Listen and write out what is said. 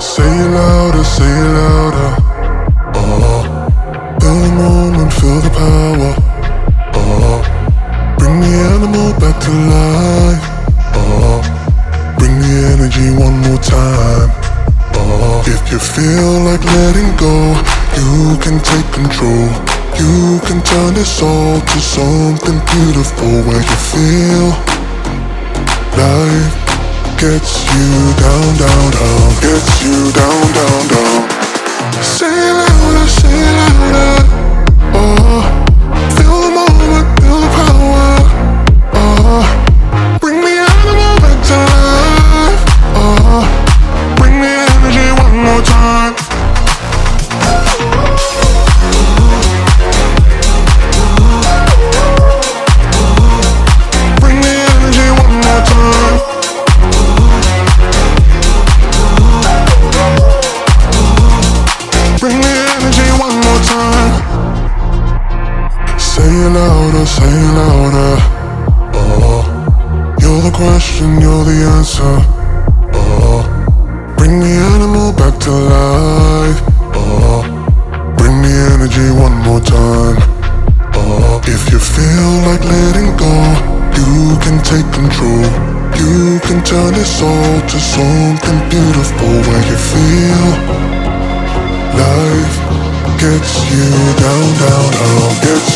Say it louder, say it louder. Feel the moment, feel the power. Bring the animal back to life. Bring the energy one more time. If you feel like letting go, you can take control. You can turn this all to something beautiful, where you feel life gets you down, down, down, gets you down, down, down. Say it louder, say it louder. Feel the moment, feel the power. Bring the animal back to life. Bring the energy one more time. Bring the energy one more time. Bring the energy one more time. Say it louder, say it louder. You're the question, you're the answer. Bring the animal back to life. Bring the energy one more time. If you feel like letting go, you can take control. You can turn this all to something beautiful, where you feel life gets you down, down, down, gets